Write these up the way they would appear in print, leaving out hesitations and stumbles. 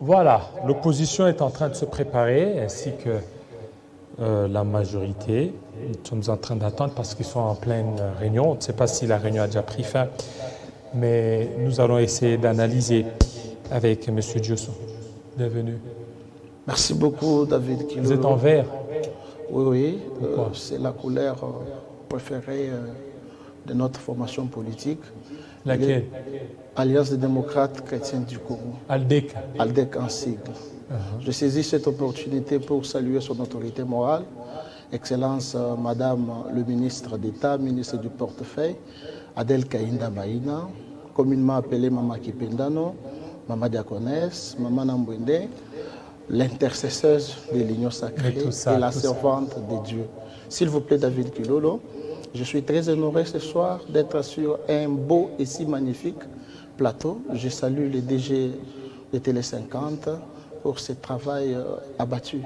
Voilà, l'opposition est en train de se préparer, ainsi que la majorité. Nous sommes en train d'attendre parce qu'ils sont en pleine réunion. On ne sait pas si la réunion a déjà pris fin, mais nous allons essayer d'analyser avec M. Diosso. Bienvenue. Merci beaucoup, David Kilolo. Vous êtes en vert? Oui, c'est la couleur préférée de notre formation politique. Laquelle? Alliance des démocrates chrétiens du Congo. ALDEC. ALDEC en sigle. Je saisis cette opportunité pour saluer son autorité morale, Excellence Madame le ministre d'État, ministre du portefeuille, Adel Kainda Baïna, communément appelée Mama Kipendano, Mama Diakonesse, Mama Nambwende, l'intercesseuse de l'Union sacrée et la servante de Dieu. S'il vous plaît, David Kilolo, je suis très honoré ce soir d'être sur un beau et si magnifique plateau. Je salue le DG de Télé 50 pour ce travail abattu.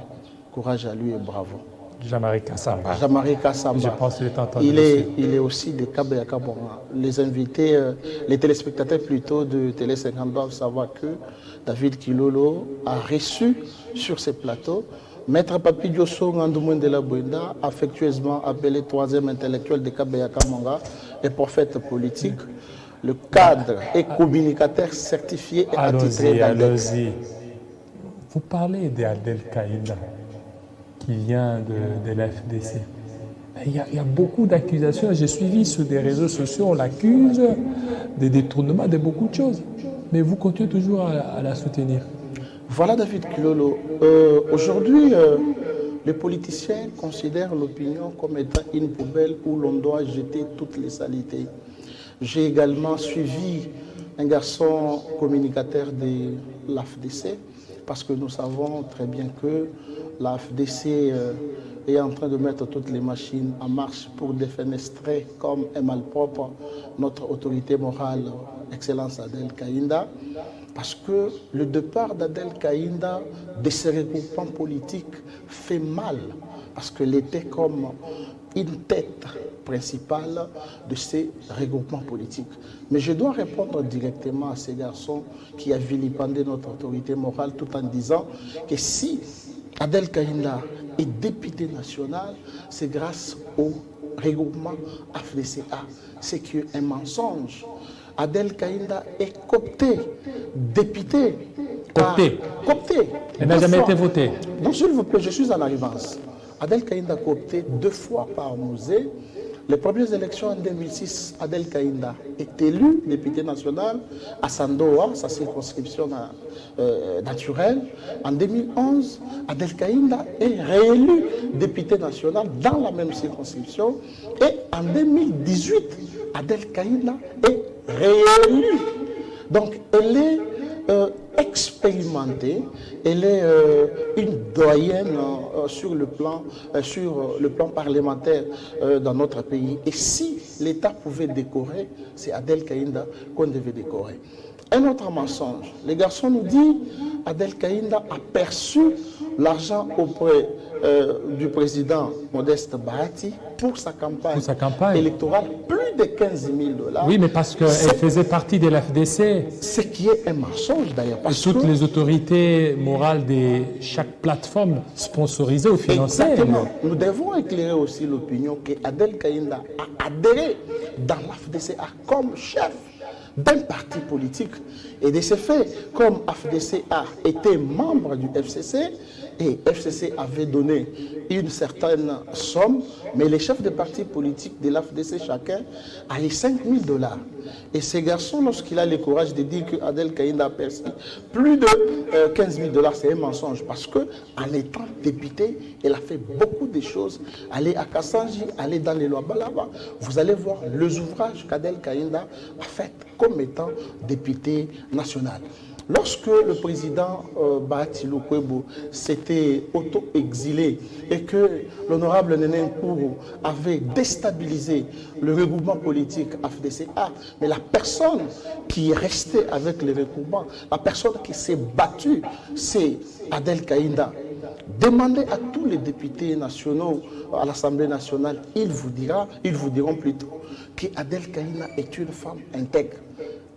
Courage à lui et bravo. Jean-Marie Kassamba. Jean-Marie Kassamba. Je pense qu'il est entendu. Il est aussi de Kabeyaka Bonga. Les invités, les téléspectateurs plutôt de Télé 50 doivent savoir que David Kilolo a reçu sur ce plateau Maître Papi Diosso Ngandoumoundela Bouenda, affectueusement appelé troisième intellectuel de Kabeyaka Bonga et prophète politique, le cadre et communicateur certifié et attitré d'ALDEC. Allons-y. Vous parlez d'Adel Kaïda, qui vient de l'FDC. Il y a beaucoup d'accusations. J'ai suivi sur des réseaux sociaux, on l'accuse des détournements, de beaucoup de choses. Mais vous continuez toujours à la soutenir. Voilà, David Kilolo. Aujourd'hui, les politiciens considèrent l'opinion comme étant une poubelle où l'on doit jeter toutes les saletés. J'ai également suivi un garçon communicateur de l'AFDC, parce que nous savons très bien que l'AFDC est en train de mettre toutes les machines en marche pour défenestrer comme un malpropre notre autorité morale, Excellence Adel Kainda, parce que le départ d'Adel Kainda de ces regroupements politiques fait mal, parce qu'elle était comme une tête principale de ces regroupements politiques. Mais je dois répondre directement à ces garçons qui a vilipendé notre autorité morale tout en disant que si Adel Kainda est député national, c'est grâce au regroupement AFDCA. C'est un mensonge. Adel Kainda est coopté, député. Coopté. Elle n'a jamais été votée. Non, s'il vous plaît, je suis en arrivance. Adel Kainda coopté 2 fois par musée. Les premières élections en 2006, Adel Kainda est élu député national à Sandoa, sa circonscription naturelle. En 2011, Adel Kainda est réélu député national dans la même circonscription. Et en 2018, Adel Kainda est réélue. Donc, elle est expérimentée, elle est une doyenne sur le plan parlementaire dans notre pays. Et si l'État pouvait décorer, c'est Adel Kainda qu'on devait décorer. Un autre mensonge, les garçons nous disent Adel Kainda a perçu l'argent auprès du président Modeste Bahati pour sa campagne électorale, plus de 15 000 $. Oui, mais parce qu'elle faisait partie de l'FDC. Ce qui est un mensonge d'ailleurs. Et toutes les autorités morales de chaque plateforme sponsorisée ou financée. Exactement. Nous devons éclairer aussi l'opinion qu'Adel Kainda a adhéré dans l'AFDCA comme chef d'un parti politique. Et de ce fait, comme AFDCA était membre du FCC, et FCC avait donné une certaine somme, mais les chefs de partis politiques de l'AFDC, chacun, avaient 5 000 $. Et ces garçons, lorsqu'il a le courage de dire qu'Adel Kainda a perçu plus de 15 000 $, c'est un mensonge. Parce qu'en étant député, elle a fait beaucoup de choses. Aller à Kassanji, aller dans les lois Balaba, vous allez voir les ouvrages qu'Adel Kainda a fait comme étant député national. Lorsque le président Bahati Lukwebo s'était auto-exilé et que l'honorable Néné Nkourou avait déstabilisé le regroupement politique AFDCA, mais la personne qui est restée avec le regroupement, la personne qui s'est battue, c'est Adel Kainda. Demandez à tous les députés nationaux à l'Assemblée nationale, ils vous diront plutôt qu'Adel Kainda est une femme intègre.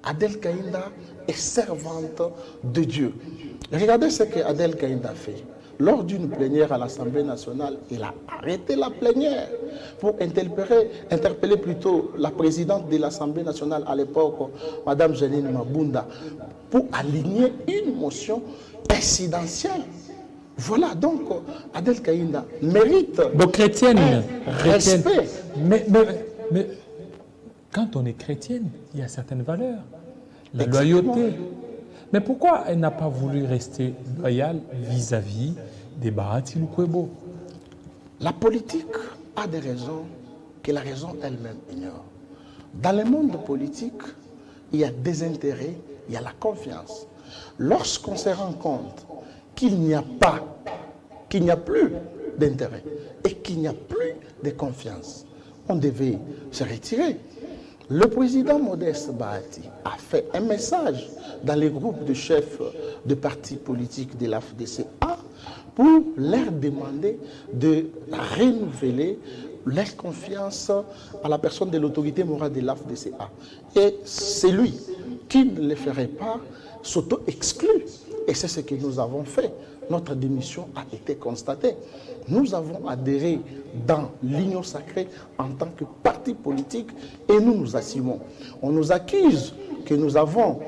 Adel Kaïnda est servante de Dieu. Regardez ce que Adel Kaïnda fait. Lors d'une plénière à l'Assemblée nationale, il a arrêté la plénière pour interpeller plutôt la présidente de l'Assemblée nationale à l'époque, Mme Janine Mabunda, pour aligner une motion incidentielle. Voilà, donc Adel Kaïnda mérite donc chrétienne, respect. Mais quand on est chrétienne, il y a certaines valeurs. La loyauté. Mais pourquoi elle n'a pas voulu rester loyale vis-à-vis des Bahati Lukwebo? La politique a des raisons que la raison elle-même ignore. Dans le monde politique, il y a des intérêts, il y a la confiance. Lorsqu'on se rend compte qu'il n'y a plus d'intérêt et qu'il n'y a plus de confiance, on devait se retirer. Le président Modeste Bahati a fait un message dans les groupes de chefs de partis politiques de l'AFDCA pour leur demander de renouveler leur confiance à la personne de l'autorité morale de l'AFDCA. Et celui qui ne le ferait pas s'auto-exclut. Et c'est ce que nous avons fait. Notre démission a été constatée. Nous avons adhéré dans l'Union sacrée en tant que parti politique et nous nous assumons. On nous accuse que nous avons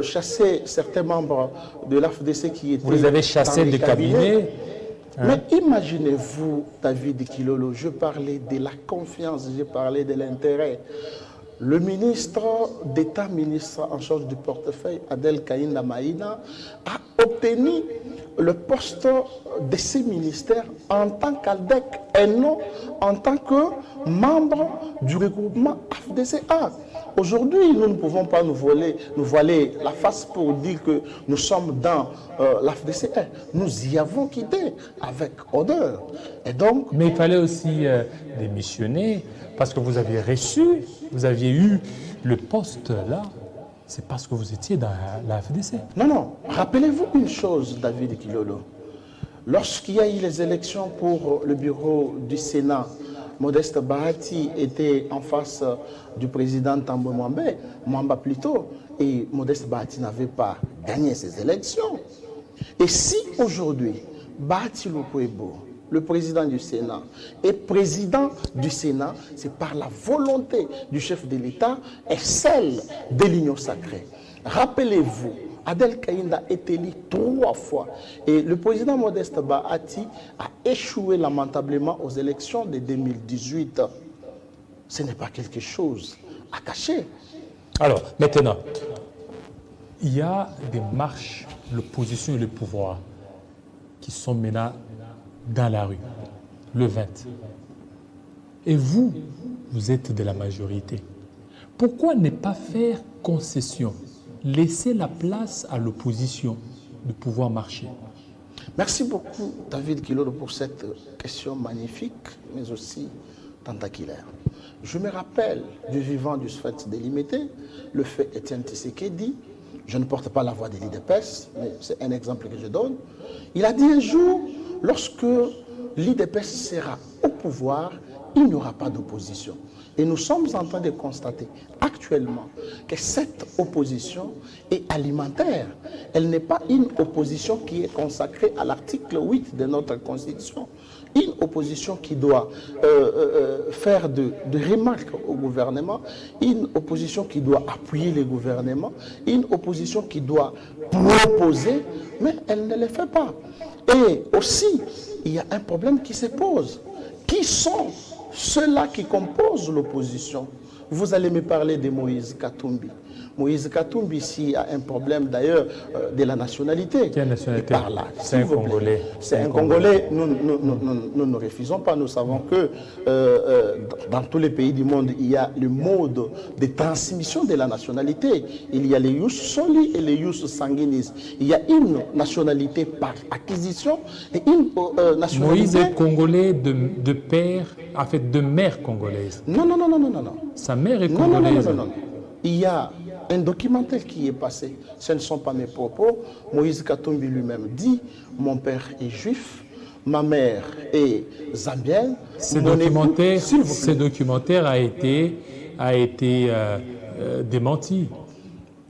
chassé certains membres de l'AFDC qui étaient... Vous les avez chassés des cabinets. Mais imaginez-vous, David Kilolo, je parlais de la confiance, je parlais de l'intérêt. Le ministre d'État, ministre en charge du portefeuille, Adel Kaïnda Maïna, a obtenu le poste de ces ministères en tant qu'ALDEC et non en tant que membre du regroupement AFDCA. Aujourd'hui, nous ne pouvons pas nous voiler la face pour dire que nous sommes dans l'AFDCA. Nous y avons quitté avec odeur. Et donc, mais il fallait aussi démissionner parce que vous aviez reçu, vous aviez eu le poste là. C'est parce que vous étiez dans la FDC. Non. Rappelez-vous une chose, David Kilolo. Lorsqu'il y a eu les élections pour le bureau du Sénat, Modeste Bahati était en face du président Tambo Mwamba plutôt, et Modeste Bahati n'avait pas gagné ces élections. Et si aujourd'hui, Bahati Lukwebo, le président du Sénat, est président du Sénat, c'est par la volonté du chef de l'État et celle de l'Union sacrée. Rappelez-vous, Adel Kaïnda est élu 3 fois et le président Modeste Bahati a échoué lamentablement aux élections de 2018. Ce n'est pas quelque chose à cacher. Alors, maintenant, il y a des marches, l'opposition et le pouvoir qui sont maintenant dans la rue, le 20. Et vous, vous êtes de la majorité. Pourquoi ne pas faire concession? Laisser la place à l'opposition de pouvoir marcher. Merci beaucoup, David Kilolo, pour cette question magnifique, mais aussi tentaculaire. Je me rappelle du vivant du fait délimité, le fait Étienne Tshisekedi. Je ne porte pas la voix de l'IDPS, mais c'est un exemple que je donne. Il a dit un jour, lorsque l'IDPS sera au pouvoir, il n'y aura pas d'opposition. Et nous sommes en train de constater actuellement que cette opposition est alimentaire. Elle n'est pas une opposition qui est consacrée à l'article 8 de notre Constitution. Une opposition qui doit faire de remarques au gouvernement, une opposition qui doit appuyer le gouvernement, une opposition qui doit proposer, mais elle ne le fait pas. Et aussi, il y a un problème qui se pose. Qui sont ceux-là qui composent l'opposition? Vous allez me parler de Moïse Katumbi. Moïse Katumbi, ici, a un problème d'ailleurs de la nationalité. Quelle nationalité? C'est un Congolais. C'est un Congolais. Nous ne refusons pas. Nous savons que dans tous les pays du monde, il y a le mode de transmission de la nationalité. Il y a les ius soli et les ius sanguinis. Il y a une nationalité par acquisition et une nationalité... Moïse est congolais de père, en fait, de mère congolaise. Non. Sa mère est congolaise. Non. Il y a un documentaire qui est passé. Ce ne sont pas mes propos. Moïse Katumbi lui-même dit « Mon père est juif, ma mère est zambienne. » Ce documentaire a été démenti.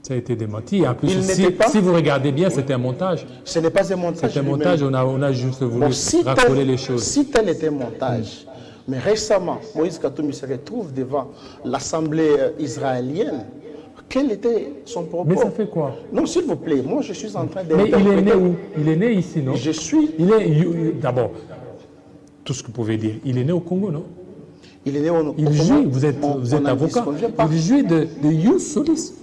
Ça a été démenti. En plus, Il n'était pas- si vous regardez bien, c'était un montage. Ce n'est pas un montage. C'était un lui-même. montage, on a juste voulu Bon, si racoler tel- les choses. Si tel était montage, mais récemment, Moïse Katumbi se retrouve devant l'Assemblée israélienne. Quel était son propos? Mais ça fait quoi? Non, s'il vous plaît, moi je suis en train Mais il est né d'interpréter. où? Il est né ici, non? Je suis. D'abord, tout ce que vous pouvez dire, il est né au Congo, non? Il est né au Il jouit, vous êtes on n'en avocat, disconvient pas. il jouit de Youth Solis.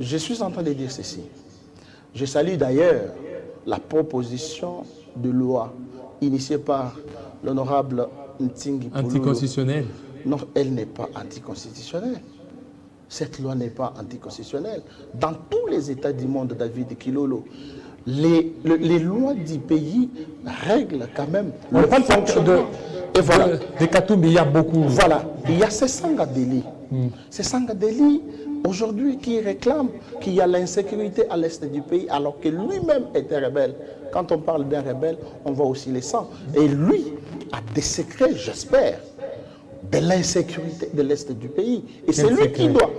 Je suis en train de dire ceci. Je salue d'ailleurs la proposition de loi initiée par l'honorable Ntingi Pouloulou. Anticonstitutionnel. Non, elle n'est pas anticonstitutionnelle. Cette loi n'est pas anticonstitutionnelle. Dans tous les États du monde, David Kilolo, les lois du pays règlent quand même On le parle fonctionnement. Et voilà. de Katumbi, il y a beaucoup. Voilà, il y a ces Sangadeli. Ces Sangadeli, aujourd'hui, qui réclament qu'il y a l'insécurité à l'est du pays, alors que lui-même était rebelle. Quand on parle d'un rebelle, on voit aussi les sangs. Et lui a des secrets, j'espère, de l'insécurité de l'est du pays. Et c'est lui qui doit.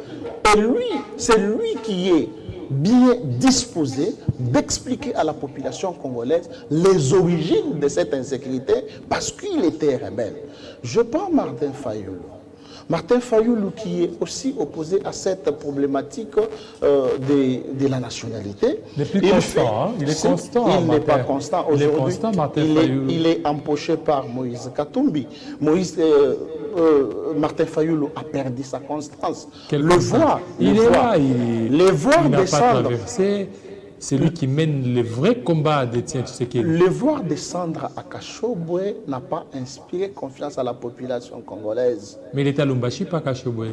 Et lui, c'est lui qui est bien disposé d'expliquer à la population congolaise les origines de cette insécurité parce qu'il était rebelle. Je prends Martin Fayoulou. Martin Fayoulou qui est aussi opposé à cette problématique de la nationalité. Il est plus constant, hein? Il est constant. Il n'est pas constant aujourd'hui. Il est constant, Martin Il Fayoulou. il est empoché par Moïse Katumbi. Martin Fayoulou a perdu sa constance. Quelle Le constance? voir, Il est là, les voir il n'a pas descendre. traversé. C'est lui qui mène le vrai combat d'Étienne Tshisekedi. Le voir descendre à Kachobwe n'a pas inspiré confiance à la population congolaise. Mais il était à Lumbashi, pas Kachobwe.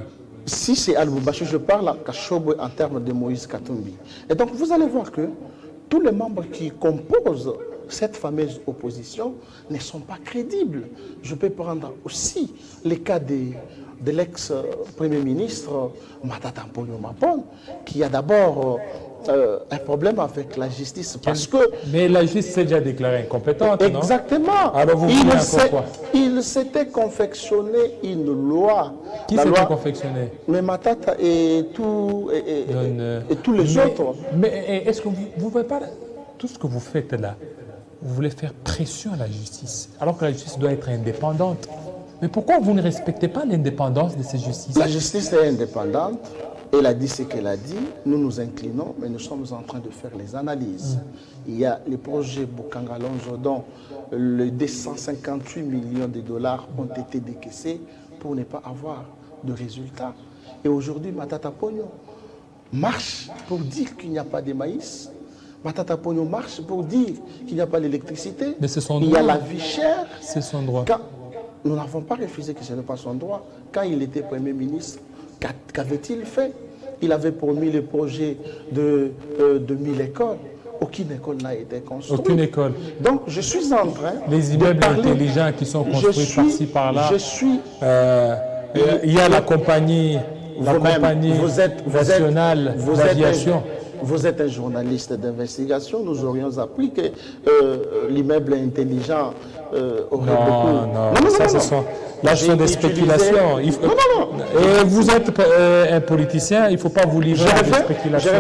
Si c'est à Lubumbashi, je parle à Kachobwe en termes de Moïse Katumbi. Et donc vous allez voir que tous les membres qui composent cette fameuse opposition ne sont pas crédibles. Je peux prendre aussi les cas de l'ex-premier ministre Matata Mponyo Mapon, qui a d'abord un problème avec la justice parce que... Mais la justice s'est déjà déclarée incompétente, non? Exactement. Alors vous voulez encore quoi? Il s'était confectionné une loi. Qui La s'était loi- confectionné? Mais Matata et tous les autres. Mais est-ce que vous ne voyez pas tout ce que vous faites là? Vous voulez faire pression à la justice, alors que la justice doit être indépendante. Mais pourquoi vous ne respectez pas l'indépendance de cette justice? La justice est indépendante. Elle a dit ce qu'elle a dit. Nous nous inclinons, mais nous sommes en train de faire les analyses. Il y a les projets Bukanga-Lonzo dont les 258 millions de dollars ont été décaissés pour ne pas avoir de résultats. Et aujourd'hui, Matata Ponyo marche pour dire qu'il n'y a pas de maïs. Matata Ponyo marche pour dire qu'il n'y a pas d'électricité. Mais c'est son Il y a droit. la vie chère. C'est son droit. Nous n'avons pas refusé que ce n'est pas son droit. Quand il était Premier ministre, qu'avait-il fait? Il avait promis le projet de 1000 écoles. Aucune école n'a été construite. Aucune école. Donc, je suis en train Les de immeubles parler. intelligents qui sont construits par-ci, par-là. Je suis... Il y a la compagnie Vous-même, nationale d'aviation. Vous êtes un journaliste d'investigation. Nous aurions appris que l'immeuble intelligent aurait beaucoup... Non, ça, ce sont des spéculations. Et vous êtes un politicien, il ne faut pas vous livrer à des spéculations.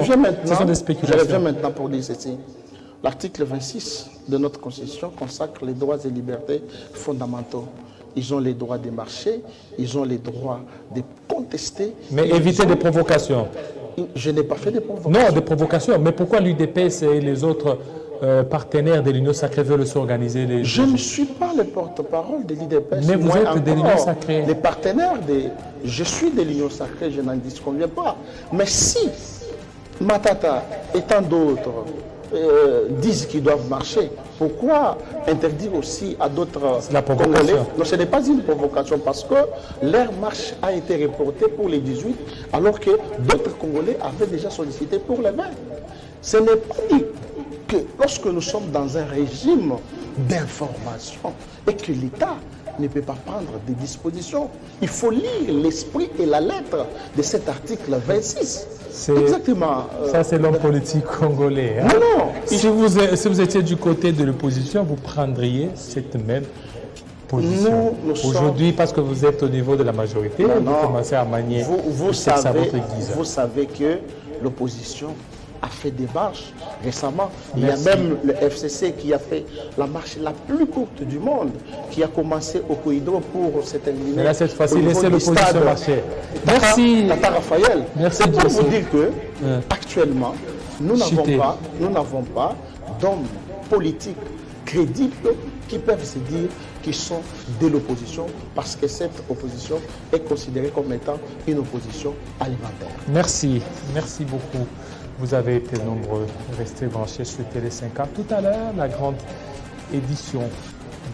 Ce sont des Je spéculations. reviens maintenant pour dire ceci. L'article 26 de notre Constitution consacre les droits et libertés fondamentaux. Ils ont les droits de marcher, ils ont les droits de contester. Mais évitez des provocations. Je n'ai pas fait de provocations. Non, des provocations. Mais pourquoi l'UDPS et les autres partenaires de l'Union Sacrée veulent s'organiser les... Je ne suis pas le porte-parole de l'IDPS. Mais vous êtes de l'Union Sacrée. Les partenaires Je suis de l'Union Sacrée, je n'en disconviens pas. Mais si Matata et tant d'autres disent qu'ils doivent marcher, pourquoi interdire aussi à d'autres Congolais? Non, ce n'est pas une provocation parce que leur marche a été reportée pour les 18 alors que d'autres Congolais avaient déjà sollicité pour les 20. Ce n'est pas dit que lorsque nous sommes dans un régime d'information et que l'État ne peut pas prendre des dispositions, il faut lire l'esprit et la lettre de cet article 26. Exactement. Ça, c'est l'homme politique congolais. Hein? Non. Si vous étiez du côté de l'opposition, vous prendriez cette même position. Aujourd'hui, parce que vous êtes au niveau de la majorité, vous commencez à manier vous savez que l'opposition a fait des marches récemment. Il Merci. y a même le FCC qui a fait la marche la plus courte du monde, qui a commencé au Koïdo pour s'éterminer. Mais là, cette fois-ci, au niveau laissez du l'opposition stade marcher. Merci. Tata Raphaël. Merci, C'est pour Jesse. vous dire que Ouais. actuellement, nous Chuté. n'avons pas d'hommes politiques crédibles qui peuvent se dire qu'ils sont de l'opposition, parce que cette opposition est considérée comme étant une opposition alimentaire. Merci, merci beaucoup. Vous avez été nombreux. Restez branchés sur Télé 5A. Tout à l'heure, la grande édition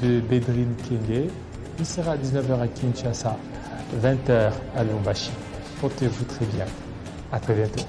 de Bedrine Kenge. Il sera à 19h à Kinshasa, 20h à Lubumbashi. Portez-vous très bien. À très bientôt.